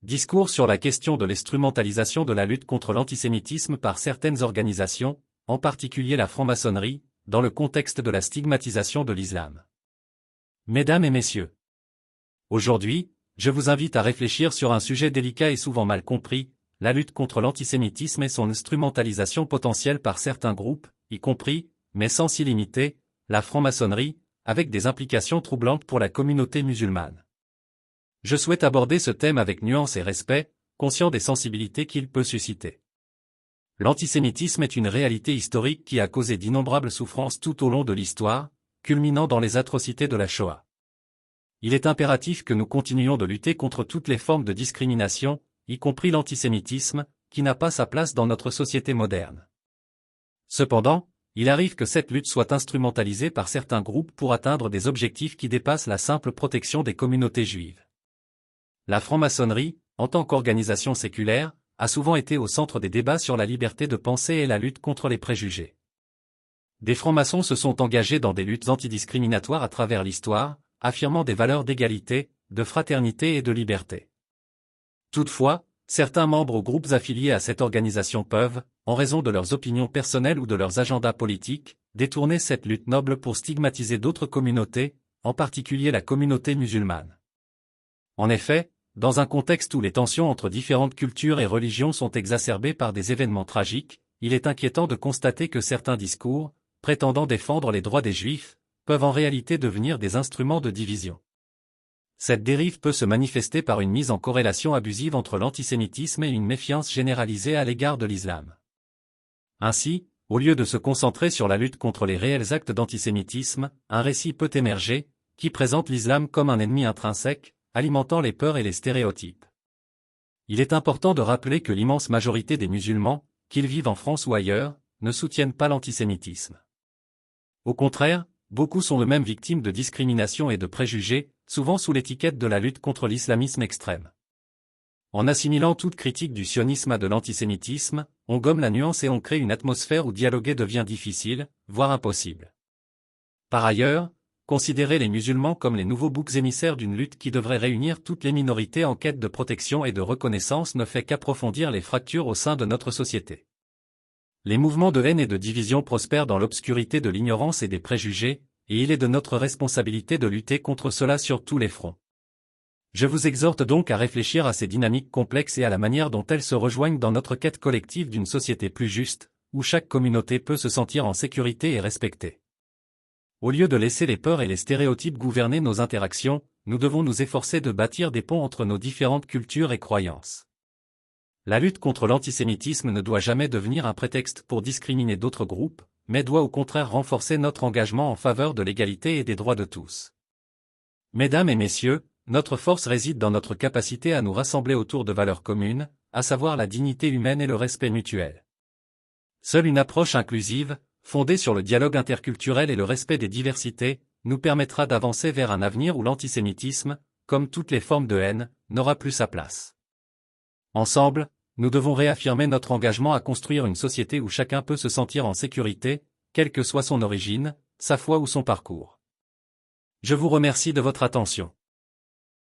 Discours sur la question de l'instrumentalisation de la lutte contre l'antisémitisme par certaines organisations, en particulier la franc-maçonnerie, dans le contexte de la stigmatisation de l'islam. Mesdames et messieurs, aujourd'hui, je vous invite à réfléchir sur un sujet délicat et souvent mal compris, la lutte contre l'antisémitisme et son instrumentalisation potentielle par certains groupes, y compris, mais sans s'y limiter, la franc-maçonnerie, avec des implications troublantes pour la communauté musulmane. Je souhaite aborder ce thème avec nuance et respect, conscient des sensibilités qu'il peut susciter. L'antisémitisme est une réalité historique qui a causé d'innombrables souffrances tout au long de l'histoire, culminant dans les atrocités de la Shoah. Il est impératif que nous continuions de lutter contre toutes les formes de discrimination, y compris l'antisémitisme, qui n'a pas sa place dans notre société moderne. Cependant, il arrive que cette lutte soit instrumentalisée par certains groupes pour atteindre des objectifs qui dépassent la simple protection des communautés juives. La franc-maçonnerie, en tant qu'organisation séculaire, a souvent été au centre des débats sur la liberté de penser et la lutte contre les préjugés. Des francs-maçons se sont engagés dans des luttes antidiscriminatoires à travers l'histoire, affirmant des valeurs d'égalité, de fraternité et de liberté. Toutefois, certains membres ou groupes affiliés à cette organisation peuvent, en raison de leurs opinions personnelles ou de leurs agendas politiques, détourner cette lutte noble pour stigmatiser d'autres communautés, en particulier la communauté musulmane. En effet, dans un contexte où les tensions entre différentes cultures et religions sont exacerbées par des événements tragiques, il est inquiétant de constater que certains discours, prétendant défendre les droits des Juifs, peuvent en réalité devenir des instruments de division. Cette dérive peut se manifester par une mise en corrélation abusive entre l'antisémitisme et une méfiance généralisée à l'égard de l'islam. Ainsi, au lieu de se concentrer sur la lutte contre les réels actes d'antisémitisme, un récit peut émerger, qui présente l'islam comme un ennemi intrinsèque, alimentant les peurs et les stéréotypes. Il est important de rappeler que l'immense majorité des musulmans, qu'ils vivent en France ou ailleurs, ne soutiennent pas l'antisémitisme. Au contraire, beaucoup sont eux-mêmes victimes de discrimination et de préjugés, souvent sous l'étiquette de la lutte contre l'islamisme extrême. En assimilant toute critique du sionisme à de l'antisémitisme, on gomme la nuance et on crée une atmosphère où dialoguer devient difficile, voire impossible. Par ailleurs, considérer les musulmans comme les nouveaux boucs émissaires d'une lutte qui devrait réunir toutes les minorités en quête de protection et de reconnaissance ne fait qu'approfondir les fractures au sein de notre société. Les mouvements de haine et de division prospèrent dans l'obscurité de l'ignorance et des préjugés, et il est de notre responsabilité de lutter contre cela sur tous les fronts. Je vous exhorte donc à réfléchir à ces dynamiques complexes et à la manière dont elles se rejoignent dans notre quête collective d'une société plus juste, où chaque communauté peut se sentir en sécurité et respectée. Au lieu de laisser les peurs et les stéréotypes gouverner nos interactions, nous devons nous efforcer de bâtir des ponts entre nos différentes cultures et croyances. La lutte contre l'antisémitisme ne doit jamais devenir un prétexte pour discriminer d'autres groupes, mais doit au contraire renforcer notre engagement en faveur de l'égalité et des droits de tous. Mesdames et messieurs, notre force réside dans notre capacité à nous rassembler autour de valeurs communes, à savoir la dignité humaine et le respect mutuel. Seule une approche inclusive, fondée sur le dialogue interculturel et le respect des diversités, nous permettra d'avancer vers un avenir où l'antisémitisme, comme toutes les formes de haine, n'aura plus sa place. Ensemble, nous devons réaffirmer notre engagement à construire une société où chacun peut se sentir en sécurité, quelle que soit son origine, sa foi ou son parcours. Je vous remercie de votre attention.